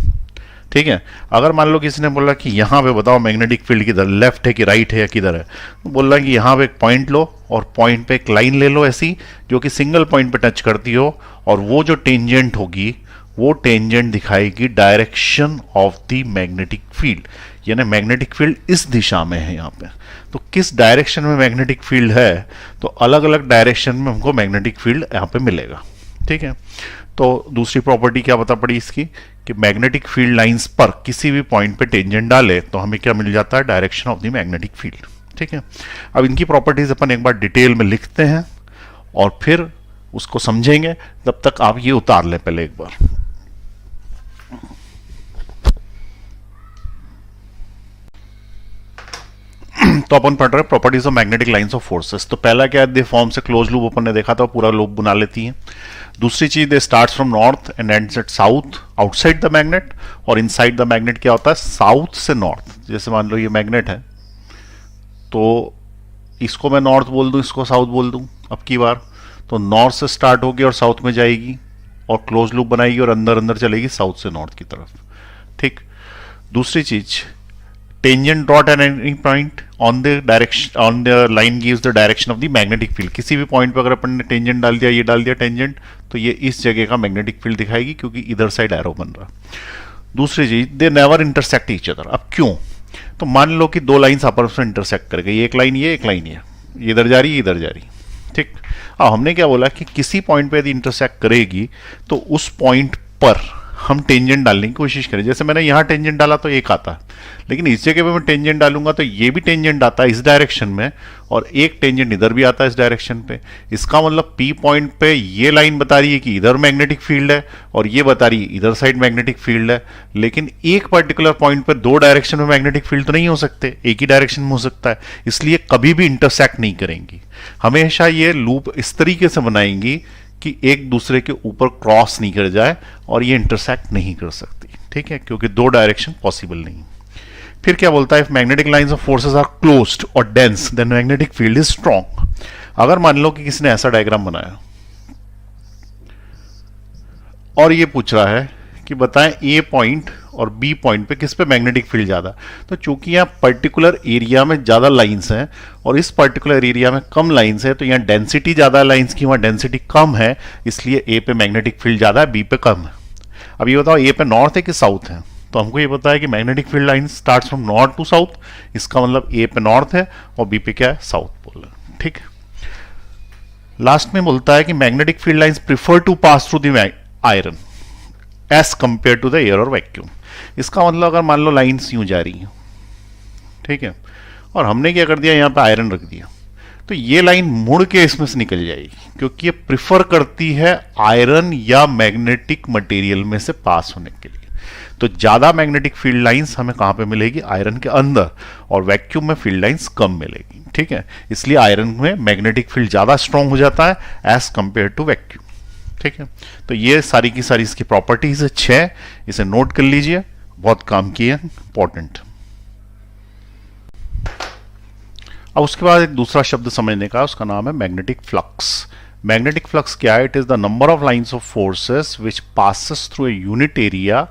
ठीक है, अगर मान लो किसी ने बोला कि यहां पे बताओ मैग्नेटिक फील्ड किधर, लेफ्ट है कि राइट है या किधर है, तो बोल रहा है कि यहां पे एक पॉइंट लो और पॉइंट पे एक लाइन ले लो ऐसी जो कि सिंगल पॉइंट पे टच करती हो, और वो जो टेंजेंट होगी वो टेंजेंट दिखाएगी direction of the magnetic field, यानी मैग्नेटिक फील्ड इस दिशा में है यहाँ पे। तो किस डायरेक्शन में मैग्नेटिक फील्ड है, तो अलग अलग डायरेक्शन में हमको मैग्नेटिक फील्ड यहाँ पे मिलेगा। ठीक है, तो दूसरी प्रॉपर्टी क्या बता पड़ी इसकी, कि मैग्नेटिक फील्ड लाइंस पर किसी भी पॉइंट पे टेंजेंट डाले तो हमें क्या मिल जाता है, direction of the magnetic field. ठीक है, अब इनकी प्रॉपर्टीज अपन एक बार डिटेल में लिखते हैं और फिर उसको समझेंगे। तब तक आप ये उतार लें पहले एक बार। तो अपन पढ़ रहे हैं properties of magnetic lines of forces. तो पहला क्या है, दे फॉर्म से क्लोज लूप अपन ने देखा था, पूरा लूप बना लेती हैं। दूसरी चीज, they starts from north and ends at south outside the magnet, और इनसाइड द मैग्नेट क्या होता है, साउथ से नॉर्थ। जैसे मान लो ये मैग्नेट है तो इसको मैं नॉर्थ बोल दूं, इसको साउथ बोल दूं अब की बार, तो नॉर्थ से स्टार्ट होगी और साउथ में जाएगी और क्लोज लूप बनाएगी और अंदर अंदर चलेगी साउथ से नॉर्थ की तरफ। ठीक, दूसरी चीज, tangent dot at any point on the direction on the line gives the direction of the magnetic field. किसी भी पॉइंट पर अगर अपन ने टेंजेंट डाल दिया, ये डाल दिया टेंजेंट, तो ये इस जगह का मैग्नेटिक फील्ड दिखाएगी क्योंकि इधर साइड एरो बन रहा। दूसरी चीज, they never intersect each other. अब क्यों, तो मान लो कि दो लाइंस आपस में इंटरसेक्ट कर गई, एक लाइन ये एक लाइन ये इधर जा रही है इधर जा रही। ठीक, अब हमने क्या बोला कि किसी पॉइंट पे यदि इंटरसेक्ट करेगी तो उस पॉइंट पर हम टेंजेंट डालने की कोशिश करें। जैसे मैंने यहाँ टेंजेंट डाला तो एक आता है, लेकिन इस जगह पे मैं टेंजेंट डालूंगा तो ये भी टेंजेंट आता है इस डायरेक्शन में और एक टेंजेंट इधर भी आता है इस डायरेक्शन पे। इसका मतलब पी पॉइंट पे ये लाइन बता रही है कि इधर मैग्नेटिक फील्ड है और ये बता रही है इधर साइड मैग्नेटिक फील्ड है, लेकिन एक पर्टिकुलर पॉइंट पे दो डायरेक्शन में मैग्नेटिक फील्ड तो नहीं हो सकते, एक ही डायरेक्शन में हो सकता है, इसलिए कभी भी इंटरसेक्ट नहीं करेंगी। हमेशा ये लूप इस तरीके से बनाएंगी कि एक दूसरे के ऊपर क्रॉस नहीं कर जाए और ये इंटरसेक्ट नहीं कर सकती। ठीक है, क्योंकि दो डायरेक्शन पॉसिबल नहीं। फिर क्या बोलता है, if magnetic lines of forces are closed और dense then magnetic field is strong. अगर मान लो कि किसी ने ऐसा डायग्राम बनाया और ये पूछ रहा है कि बताएं ए पॉइंट और बी पॉइंट पे किस पे मैग्नेटिक फील्ड ज्यादा, तो चूंकि यहाँ पर्टिकुलर एरिया में ज्यादा लाइंस हैं और इस पर्टिकुलर एरिया में कम लाइंस है, तो यहाँ डेंसिटी ज्यादा लाइंस की, वहां डेंसिटी कम है, इसलिए ए पे मैग्नेटिक फील्ड ज्यादा है, बी पे कम है। अब ये बताओ ए पे नॉर्थ है कि साउथ है, तो हमको ये पता है कि magnetic field line starts from north to south, इसका मतलब ए पे नॉर्थ है और बी पे क्या है, साउथ पोल है। ठीक, लास्ट में बोलता है कि magnetic field lines prefer to pass through the iron as compared to the air और वैक्यूम। इसका मतलब अगर मान लो लाइन्स यूं जा रही हैं, ठीक है, और हमने क्या कर दिया, यहां पे आयरन रख दिया, तो ये लाइन मुड़ के इसमें से निकल जाएगी क्योंकि ये प्रिफर करती है आयरन या मैग्नेटिक मटेरियल में से पास होने के लिए। तो ज्यादा मैग्नेटिक फील्ड लाइंस हमें कहां पे मिलेगी, आयरन के अंदर, और वैक्यूम में फील्ड लाइंस कम मिलेगी। ठीक है, इसलिए आयरन में मैग्नेटिक फील्ड ज्यादा स्ट्रांग हो जाता है एज कंपेयर टू वैक्यूम। ठीक है, तो ये सारी की सारी इसकी प्रॉपर्टीज है 6, इसे नोट कर लीजिए, बहुत काम की है, इंपॉर्टेंट। अब उसके बाद एक दूसरा शब्द समझने का, उसका नाम है मैग्नेटिक फ्लक्स। मैग्नेटिक फ्लक्स क्या है? It is the number of lines of forces which passes through a unit area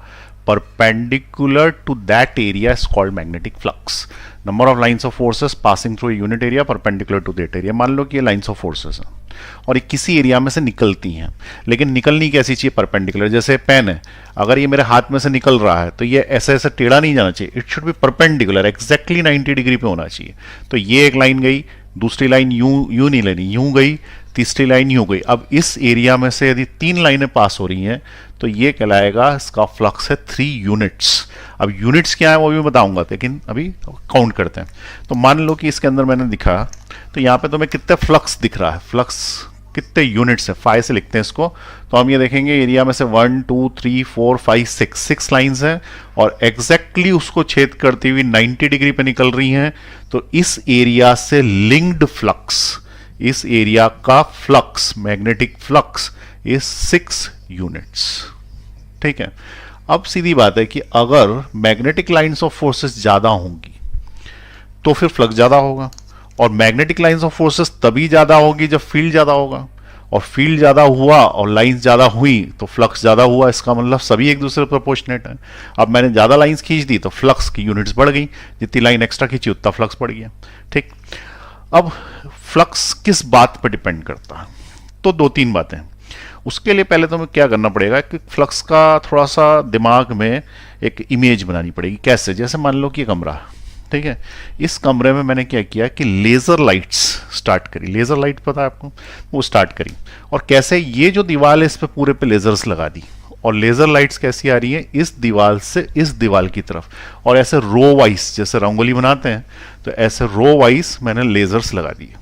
perpendicular to that area is called magnetic flux. Number of lines of forces passing through a unit area perpendicular to that area. मान लो कि ये लाइंस ऑफ फोर्सेस हैं और ये किसी एरिया में से निकलती हैं, लेकिन निकलनी कैसी चाहिए? परपेंडिकुलर। जैसे पेन है, अगर ये मेरे हाथ में से निकल रहा है तो ये ऐसे ऐसे टेढ़ा नहीं जाना चाहिए, it should be perpendicular, exactly 90 degree पे होना चाहिए। तो ये एक लाइन गई, दूसरी लाइन यूं नहीं लेनी, यूं गई, तीसरी लाइन यूं गई। अब इस एरिया में से यदि 3 लाइनें पास हो रही हैं तो ये कहलाएगा, इसका फ्लक्स है 3 यूनिट्स। अब यूनिट्स क्या है वो भी बताऊंगा, लेकिन अभी काउंट करते हैं। तो मान लो कि इसके अंदर मैंने दिखा, तो यहाँ पे तुम्हें कितने फ्लक्स दिख रहा है, फ्लक्स कितने यूनिट्स है, 5 से लिखते हैं इसको। तो हम ये देखेंगे एरिया में से 1 2 3 4 5 6 लाइंस हैं और एग्जैक्टली उसको छेद करती हुई 90 डिग्री पे निकल रही हैं। तो इस एरिया से लिंक्ड फ्लक्स, इस एरिया का flux, magnetic flux is 6 units. ठीक है, अब सीधी बात है कि अगर मैग्नेटिक लाइंस ऑफ फोर्सेस ज्यादा होंगी तो फिर फ्लक्स ज्यादा होगा, और मैग्नेटिक लाइंस ऑफ फोर्सेस तभी ज्यादा होगी जब फील्ड ज्यादा होगा, और फील्ड ज्यादा हुआ और लाइंस ज्यादा हुई तो फ्लक्स ज्यादा हुआ। इसका मतलब सभी एक दूसरे प्रोपोर्शनेट है। अब मैंने ज्यादा लाइंस खींच दी तो फ्लक्स की यूनिट्स बढ़ गई, जितनी लाइन एक्स्ट्रा खींची उतना फ्लक्स बढ़ गया। ठीक, अब फ्लक्स किस बात पर डिपेंड करता है? तो 2-3 बातें। उसके लिए पहले तो हमें क्या करना पड़ेगा कि फ्लक्स का थोड़ा सा दिमाग में एक इमेज बनानी पड़ेगी। कैसे? जैसे मान लो कि ये कमरा, ठीक है, इस कमरे में मैंने क्या किया कि लेजर लाइट्स स्टार्ट करी। लेजर लाइट पता है आपको? वो स्टार्ट करी, और कैसे, ये जो दीवार है इस पे पूरे पे लेजर्स लगा दी, और लेजर लाइट्स कैसी आ रही है? इस दीवार से इस दीवार की तरफ, और ऐसे रो वाइज, जैसे रंगोली बनाते हैं तो ऐसे रो वाइज मैंने लेजर्स लगा दिए।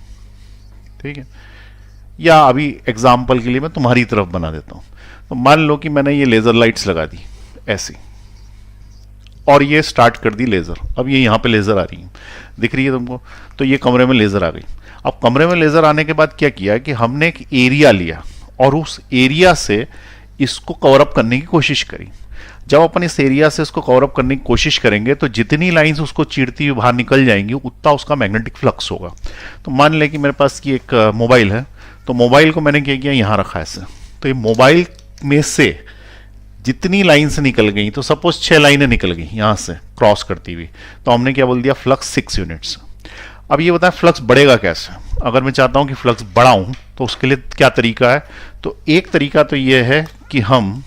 ठीक है, या अभी एग्जाम्पल के लिए मैं तुम्हारी तरफ बना देता हूं। तो मान लो कि मैंने ये लेजर लाइट्स लगा दी ऐसी, और ये स्टार्ट कर दी लेजर। अब ये यहां पे लेजर आ रही है, दिख रही है तुमको? तो ये कमरे में लेजर आ गई। अब कमरे में लेजर आने के बाद क्या किया कि हमने एक एरिया लिया और उस एरिया से इसको कवर अप करने की कोशिश करी। जब अपन इस एरिया से इसको कवर अप करने की कोशिश करेंगे तो जितनी लाइंस उसको चीरती हुई बाहर निकल जाएंगी उतना उसका मैग्नेटिक फ्लक्स होगा। तो मान लें कि मेरे पास की एक मोबाइल है, तो मोबाइल को मैंने क्या किया, यहां रखा है ऐसे। तो ये मोबाइल में से जितनी लाइंस निकल गई, तो सपोज 6 लाइनें निकल गई यहां से क्रॉस करती हुई, तो हमने क्या बोल दिया, फ्लक्स 6 यूनिट्स। अब ये बताएं फ्लक्स बढ़ेगा कैसे? अगर मैं चाहता हूं कि फ्लक्स बढ़ाऊं तो उसके लिए क्या तरीका है? तो एक तरीका तो यह है कि हम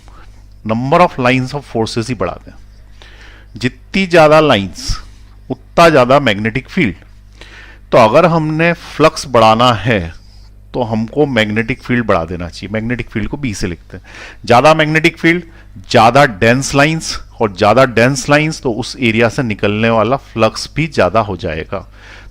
number of lines of forces ही बढ़ा दें। जितनी ज्यादा लाइंस उतना ज्यादा मैग्नेटिक फील्ड। तो अगर हमने फ्लक्स बढ़ाना है तो हमको मैग्नेटिक फील्ड बढ़ा देना चाहिए। मैग्नेटिक फील्ड को बी से लिखते हैं। ज्यादा मैग्नेटिक फील्ड, ज्यादा डेंस लाइंस, और ज्यादा डेंस लाइंस तो उस एरिया से निकलने वाला फ्लक्स भी ज्यादा हो जाएगा।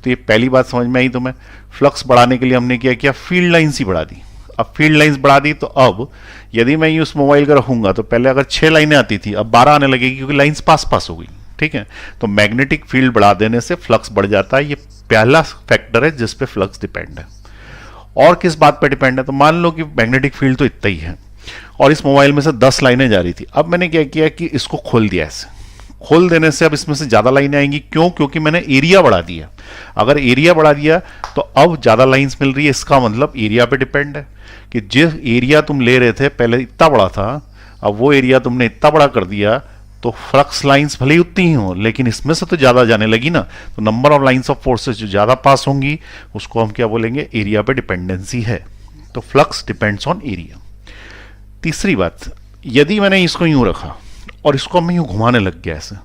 तो ये पहली बात समझ में आई तुम्हें? फ्लक्स बढ़ाने के लिए हमने क्या किया, फील्ड लाइंस ही बढ़ा दी। अब फील्ड लाइंस बढ़ा दी तो अब यदि मैं उस मोबाइल का रखूंगा तो पहले अगर 6 लाइनें आती थी अब 12 आने लगेगी, क्योंकि लाइंस पास पास हो गई। ठीक है, तो मैग्नेटिक फील्ड बढ़ा देने से फ्लक्स बढ़ जाता है। ये पहला फैक्टर है जिस पे फ्लक्स डिपेंड है। और किस बात पे डिपेंड है? तो मान लो कि मैग्नेटिक फील्ड तो इतना ही है और इस मोबाइल में से 10 लाइनें जा रही थी। अब मैंने क्या किया कि इसको खोल दिया। ऐसे खोल देने से अब इसमें से ज्यादा लाइनें आएंगी। क्यों? क्योंकि मैंने एरिया बढ़ा दिया। अगर एरिया बढ़ा दिया तो अब ज्यादा लाइंस मिल रही है। इसका मतलब एरिया पे डिपेंड है कि जिस एरिया तुम ले रहे थे पहले इतना बड़ा था, अब वो एरिया तुमने इतना बड़ा कर दिया, तो फ्लक्स लाइंस भले ही उतनी ही हो लेकिन इसमें से तो ज्यादा जाने लगी ना। तो number of lines of forces जो ज्यादा पास होंगी उसको हम क्या बोलेंगे, एरिया पे डिपेंडेंसी है। तो फ्लक्स डिपेंड्स ऑन एरिया। तीसरी बात, यदि मैंने इसको यूं रखा और इसको मैं यूं घुमाने लग गया ऐसे,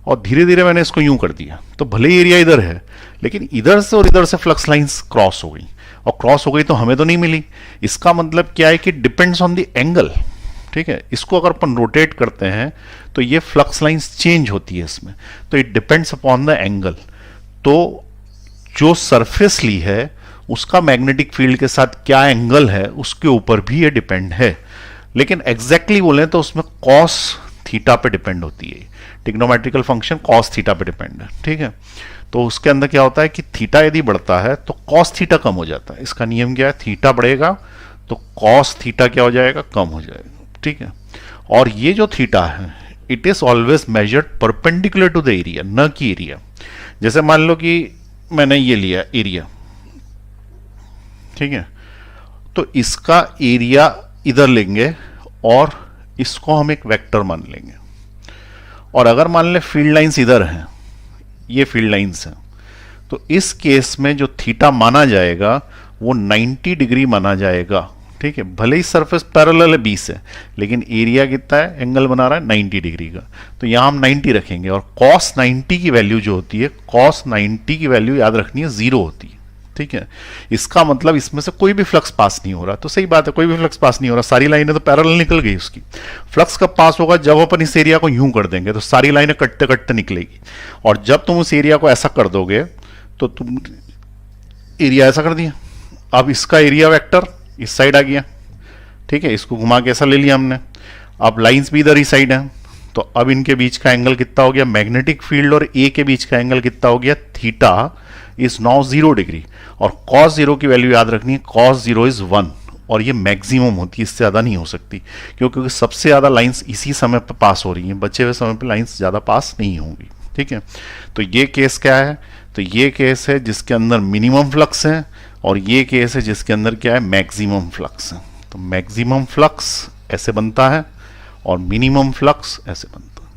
और धीरे धीरे मैंने इसको यूं कर दिया, तो भले ही एरिया इधर है लेकिन इधर से और इधर से फ्लक्स लाइंस क्रॉस हो गई, और क्रॉस हो गई तो हमें तो नहीं मिली। इसका मतलब क्या है कि डिपेंड्स ऑन द एंगल। ठीक है, इसको अगर अपन रोटेट करते हैं तो ये फ्लक्स लाइंस चेंज होती है इसमें, तो it depends upon the angle. तो जो सरफेस ली है उसका मैग्नेटिक फील्ड के साथ क्या एंगल है उसके ऊपर भी ये डिपेंड है। लेकिन एग्जैक्टली बोले तो उसमें कॉस थीटा पे डिपेंड होती है। ट्रिग्नोमेट्रिकल फंक्शन कॉस थीटा पे डिपेंड है, ठीक है। तो उसके अंदर क्या होता है कि थीटा यदि बढ़ता है तो कॉस थीटा कम हो जाता है। इसका नियम क्या है, थीटा बढ़ेगा तो कॉस थीटा क्या हो जाएगा, कम हो जाएगा, ठीक है। और ये जो थीटा है it is always measured perpendicular to the area, न कि एरिया। जैसे मान लो कि मैंने ये लिया एरिया, ठीक है, तो इसका एरिया इधर लेंगे और इसको हम एक वेक्टर मान लेंगे। और अगर मान ले फील्ड लाइंस इधर हैं, ये फील्ड लाइंस हैं, तो इस केस में जो थीटा माना जाएगा वो 90 डिग्री माना जाएगा, ठीक है। भले ही सरफेस पैरेलल है 20 है, लेकिन एरिया कितना है, एंगल बना रहा है 90 डिग्री का, तो यहां हम 90 रखेंगे। और cos 90 की वैल्यू जो होती है, cos 90 की वैल्यू याद रखनी है 0 होती है, ठीक है। इसका मतलब इसमें से कोई भी फ्लक्स पास नहीं हो रहा, तो सही बात है, कोई भी फ्लक्स पास नहीं हो रहा, सारी लाइनें तो पैरेलल निकल गई उसकी। फ्लक्स कब पास होगा, जब अपन इस एरिया को यूं कर देंगे तो सारी लाइनें कटते कटते निकलेगी। और जब तुम उस एरिया को ऐसा कर दोगे तो तुम एरिया ऐसा कर दिया, अब इसका एरिया वेक्टर इस साइड आ गया, ठीक है। इसको घुमा के ऐसा ले लिया हमने, अब लाइंस भी इधर ही साइड है, तो अब इनके बीच का एंगल कितना हो गया, मैग्नेटिक फील्ड और ए के बीच का एंगल कितना हो गया, थीटा इज नाउ 0 डिग्री। और cos 0 की वैल्यू याद रखनी है, cos 0 इज 1, और ये मैक्सिमम होती है, इससे ज्यादा नहीं हो सकती, क्योंकि सबसे ज्यादा लाइंस इसी समय पर पास हो रही हैं, बचे हुए समय पर लाइंस ज्यादा पास नहीं होंगी, ठीक है। तो ये केस क्या है, तो ये केस है जिसके अंदर मिनिमम फ्लक्स है, और ये केस है जिसके अंदर क्या है, मैक्सिमम फ्लक्स है। तो मैक्सिमम फ्लक्स ऐसे बनता है और मिनिमम फ्लक्स ऐसे बनता है।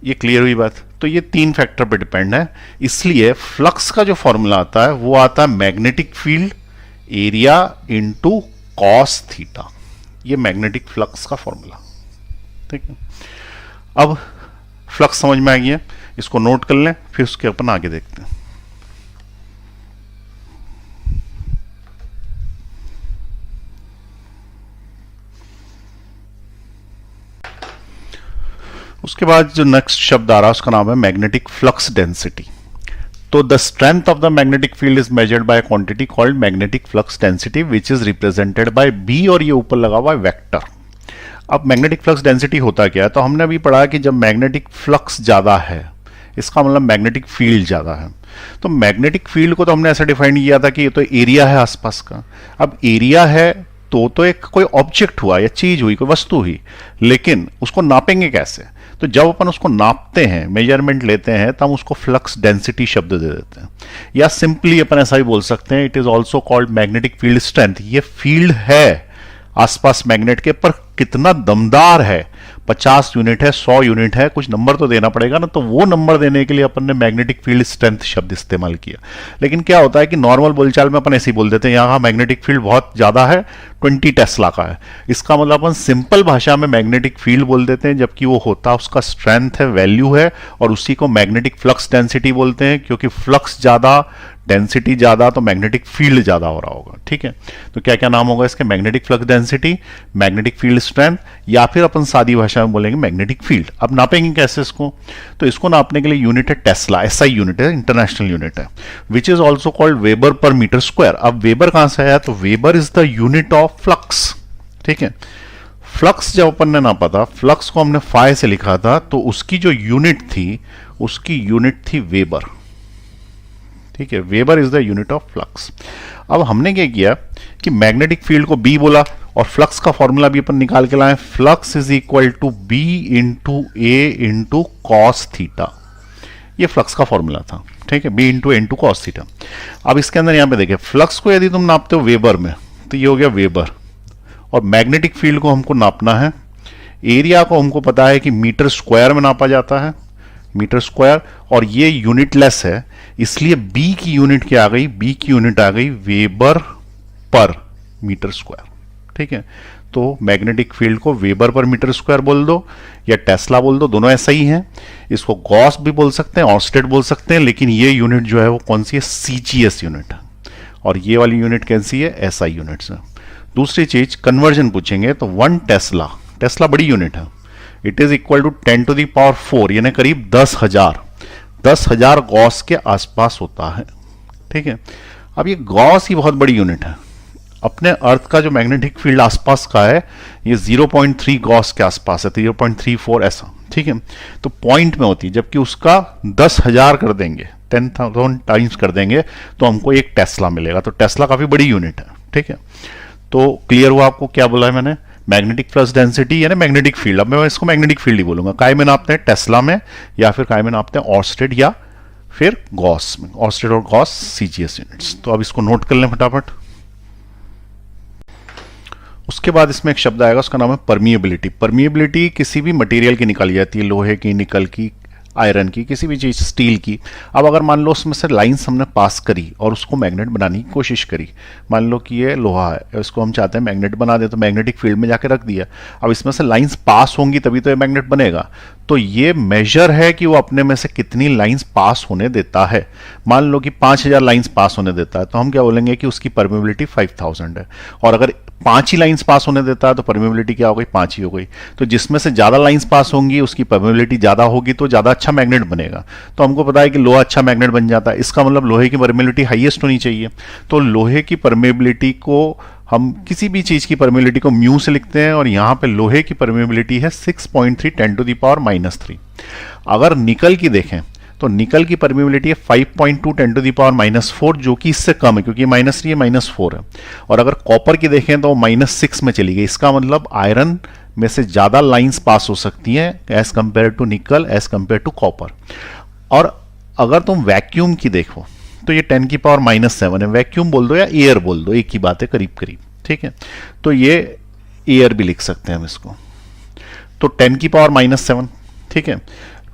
ये क्लियर हुई बात। तो ये 3 फैक्टर पे डिपेंड है, इसलिए फ्लक्स का जो फॉर्मूला आता है वो आता है magnetic field area into cos theta. ये मैग्नेटिक फ्लक्स का फॉर्मूला, ठीक है। अब फ्लक्स समझ में आ गया, इसको नोट कर लें, फिर उसके अपन आगे देखते हैं। उसके बाद जो नेक्स्ट शब्द आ रहा है उसका नाम है मैग्नेटिक फ्लक्स डेंसिटी। तो the strength of the magnetic field is measured by quantity called magnetic flux density which is represented by B, और ये ऊपर लगा हुआ है वेक्टर। अब मैग्नेटिक फ्लक्स डेंसिटी होता क्या है, तो हमने अभी पढ़ा कि जब मैग्नेटिक फ्लक्स ज्यादा है इसका मतलब मैग्नेटिक फील्ड ज्यादा है। तो मैग्नेटिक फील्ड को तो हमने ऐसा डिफाइन किया था कि ये तो एरिया है आसपास का। अब एरिया है तो एक कोई ऑब्जेक्ट हुआ या चीज हुई, कोई वस्तु हुई, लेकिन उसको नापेंगे कैसे, तो जब अपन उसको नापते हैं, मेजरमेंट लेते हैं, तब उसको फ्लक्स डेंसिटी शब्द दे देते हैं, या सिंपली अपन ऐसा ही बोल सकते हैं, it is also called magnetic field strength. ये फील्ड है आसपास मैग्नेट के, पर कितना दमदार है, 50 यूनिट है, 100 यूनिट है, कुछ नंबर तो देना पड़ेगा ना, तो वो नंबर देने के लिए अपन ने मैग्नेटिक फील्ड स्ट्रेंथ शब्द इस्तेमाल किया। लेकिन क्या होता है कि नॉर्मल बोलचाल में अपन ऐसे ही बोल देते हैं, यहाँ मैग्नेटिक फील्ड बहुत ज्यादा है, 20 टेस्ला का है। इसका मतलब अपन सिंपल भाषा में मैग्नेटिक फील्ड बोल देते हैं, जबकि वो होता उसका स्ट्रेंथ है, वैल्यू है, और उसी को मैग्नेटिक फ्लक्स डेंसिटी बोलते हैं, क्योंकि फ्लक्स ज्यादा, डेंसिटी ज्यादा, तो मैग्नेटिक फील्ड ज्यादा हो रहा होगा, ठीक है। तो क्या क्या नाम होगा इसके, magnetic flux density, magnetic field strength, या फिर अपन सादी भाषा में बोलेंगे मैग्नेटिक फील्ड। अब नापेंगे कैसे इसको, तो इसको नापने के लिए यूनिट है टेस्ला, एसआई यूनिट है, इंटरनेशनल यूनिट है, which is also called weber per metre square. अब वेबर कहां से आया, तो weber is the unit of flux, ठीक है। फ्लक्स जब अपन ने नापा था, फ्लक्स को हमने फाइ से लिखा था, तो उसकी जो यूनिट थी, उसकी यूनिट थी वेबर, ठीक है। Weber is the unit of flux. अब हमने क्या किया कि मैग्नेटिक फील्ड को बी बोला, और फ्लक्स का फॉर्मूला भी अपन निकाल के लाए, flux is equal to B into A into cos theta. ये फ्लक्स का फॉर्मूला था, ठीक है, B into A into cos theta. अब इसके अंदर यहां पे देखिए, फ्लक्स को यदि तुम नापते हो वेबर में, तो ये हो गया वेबर, और मैग्नेटिक फील्ड को हमको नापना है, एरिया को हमको पता है कि मीटर स्क्वायर में नापा जाता है, मीटर स्क्वायर, और ये यूनिटलेस है, इसलिए बी की यूनिट क्या आ गई, बी की यूनिट आ गई वेबर पर मीटर स्क्वायर, ठीक है। तो मैग्नेटिक फील्ड को वेबर पर मीटर स्क्वायर बोल दो या टेस्ला बोल दो, दोनों ऐसा ही है। इसको गॉस भी बोल सकते हैं, ऑर्स्टेड बोल सकते हैं, लेकिन ये यूनिट जो है वो कौन सी है, सीजीएस यूनिट है, और ये वाली यूनिट कैसी है, एसआई यूनिट्स है। दूसरी चीज, कन्वर्जन पूछेंगे तो 1 टेस्ला, टेस्ला बड़ी यूनिट है, it is equal to 10 to the power 4, यानी करीब 10,000 गॉस के आसपास होता है, ठीक है। अब ये गॉस ही बहुत बड़ी यूनिट है, अपने अर्थ का जो मैग्नेटिक फील्ड आसपास का है ये 0.3 गॉस के आसपास है, 0.34 ऐसा, ठीक है। तो पॉइंट में होती है, जबकि उसका 10,000 कर देंगे, 10,000 टाइम्स कर देंगे तो हमको एक टेस्ला मिलेगा। तो टेस्ला काफी बड़ी यूनिट है, ठीक है। तो क्लियर हुआ आपको क्या बोला है मैंने, मैग्नेटिक फ्लक्स डेंसिटी यानी मैग्नेटिक फील्ड। अब मैं इसको मैग्नेटिक फील्ड ही बोलूंगा। काय में नापते हैं, टेस्ला में, या फिर काय में नापते हैं, ऑर्स्टेड या फिर गॉस में, ऑर्स्टेड और गॉस सीजीएस यूनिट्स। तो अब इसको नोट कर लें फटाफट। उसके बाद इसमें एक शब्द आएगा, उसका नाम है परमिएबिलिटी। परमिएबिलिटी किसी भी मटेरियल की निकाली जाती है, लोहे की, निकल की, आयरन की, किसी भी चीज, स्टील की। अब अगर मान लो उसमें से लाइंस हमने पास करी और उसको मैग्नेट बनाने की कोशिश करी, मान लो कि ये लोहा है, इसको हम चाहते हैं मैग्नेट बना दे, तो मैग्नेटिक फील्ड में जाके रख दिया। अब इसमें से लाइंस पास होंगी तभी तो ये मैग्नेट बनेगा। तो ये मेजर है कि वो अपने में से कितनी लाइंस पास होने देता है। मान लो कि 5,000 लाइंस पास होने देता है, तो हम क्या बोलेंगे कि उसकी परमिबिलिटी 5,000 है। और अगर 5 ही लाइंस पास होने देता है तो परमिबिलिटी क्या हो गई, 5 ही हो गई। तो जिसमें से ज्यादा लाइंस पास होंगी उसकी परमिबिलिटी ज्यादा होगी, तो ज्यादा अच्छा मैग्नेट बनेगा। तो हमको पता है कि लोहा अच्छा मैग्नेट बन जाता है, इसका मतलब लोहे की परमिबिलिटी हाईएस्ट होनी चाहिए। तो लोहे की परमिबिलिटी को हम किसी भी चीज की परमिबिलिटी को म्यू से लिखते हैं, और यहां पे लोहे की परमिबिलिटी है 6.3 10⁻⁻3। अगर निकल की देखें तो निकल की परमिबिलिटी है 5.2 10⁻⁻4, जो कि इससे कम है क्योंकि -3 है, -4 है। और अगर कॉपर की देखें तो -6 में चली गई। इसका मतलब आयरन में से ज्यादा लाइंस पास हो सकती हैं एज कंपेयर टू निकल, एज कंपेयर टू कॉपर। और अगर तुम वैक्यूम की देखो तो ये 10⁻⁻7 है। वैक्यूम बोल दो या एयर बोल दो, एक ही बात है करीब करीब, ठीक है। तो ये एयर भी लिख सकते हैं हम इसको। तो 10⁻⁻7, ठीक है।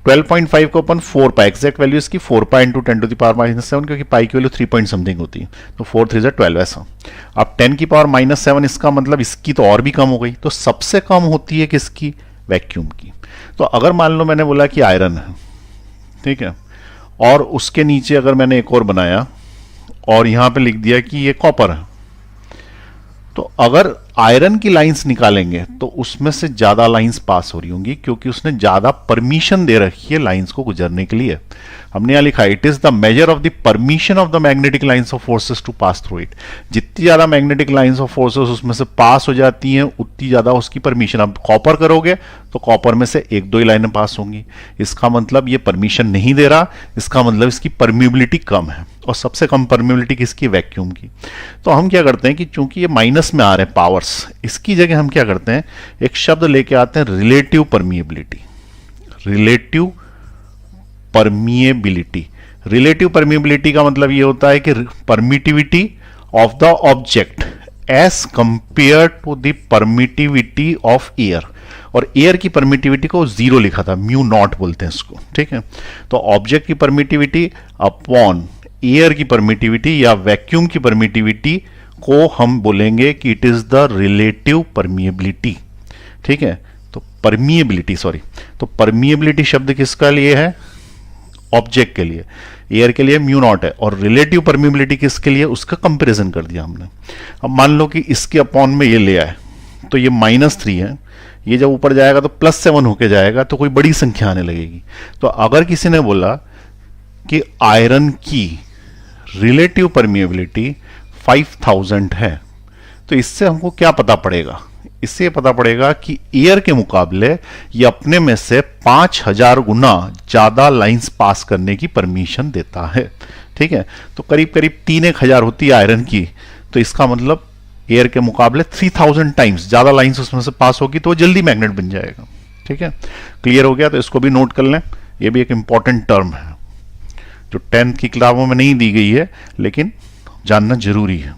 12.5 को अपन 4 पाई, एग्जैक्ट वैल्यू इसकी 4 पाई इंटू 10⁻⁻7, क्योंकि पाई की वैल्यू 3 पॉइंट समथिंग होती है, तो 4 3 12 ऐसा। अब 10⁻⁻7 इसका मतलब इसकी तो और भी कम हो गई। तो सबसे कम होती है किसकी, वैक्यूम की। तो अगर मान लो मैंने बोला कि आयरन है, ठीक है, और उसके नीचे अगर मैंने एक और बनाया और यहां पे लिख दिया कि ये कॉपर है, तो अगर आयरन की लाइंस निकालेंगे तो उसमें से ज्यादा लाइंस पास हो रही होंगी, क्योंकि उसने ज्यादा परमिशन दे रखी है लाइंस को गुजरने के लिए। हमने यहां लिखा it is the measure of the permission of the magnetic lines of forces to pass through it. जितनी ज्यादा मैग्नेटिक लाइंस ऑफ फोर्सेस उसमें से पास हो जाती हैं उतनी ज्यादा उसकी परमिशन। अब कॉपर करोगे तो कॉपर में से 1-2 ही लाइनें पास होंगी, इसका मतलब ये परमिशन नहीं दे रहा, इसका मतलब इसकी परमिबिलिटी कम है। और सबसे कम परमिबिलिटी किसकी, वैक्यूम की। तो हम क्या करते हैं कि चूंकि ये माइनस में आ रहे हैं पावर्स, इसकी जगह हम क्या करते हैं, एक शब्द लेके आते हैं relative permeability. Relative permeability, relative permeability का मतलब ये होता है कि permittivity of the object as compared to the permittivity of air. और एयर की परमिटिविटी को 0 लिखा था, म्यू नॉट बोलते हैं इसको, ठीक है। तो ऑब्जेक्ट की परमिटिविटी अपॉन एयर की परमिटिविटी या वैक्यूम की परमिटिविटी को हम बोलेंगे कि it is the relative permeability, ठीक है। तो परमिएबिलिटी, सॉरी, तो परमिएबिलिटी शब्द किसका लिए है, ऑब्जेक्ट के लिए। एयर के लिए म्यू नॉट है, और रिलेटिव परमिएबिलिटी किसके लिए, उसका कंपैरिजन कर दिया हमने। अब मान लो कि इसके अपॉन में ये ले आए, तो ये -3 है, ये जब ऊपर जाएगा तो +7 होके जाएगा, तो कोई बड़ी संख्या आने लगेगी। तो अगर किसी ने बोला कि आयरन की रिलेटिव परमिएबिलिटी 5000 है, तो इससे हमको क्या पता पड़ेगा, इससे पता पड़ेगा कि एयर के मुकाबले ये अपने में से 5000 गुना ज्यादा लाइंस पास करने की परमिशन देता है, ठीक है। तो करीब करीब 3-1000 होती है आयरन की, तो इसका मतलब एयर के मुकाबले 3000 टाइम्स ज्यादा लाइंस उसमें से पास होगी, तो वो जल्दी मैग्नेट बन जाएगा, ठीक है। क्लियर हो गया, तो इसको भी नोट कर लें। ये भी एक इंपॉर्टेंट टर्म है जो 10th की किताबों में नहीं दी गई है, लेकिन जानना जरूरी है।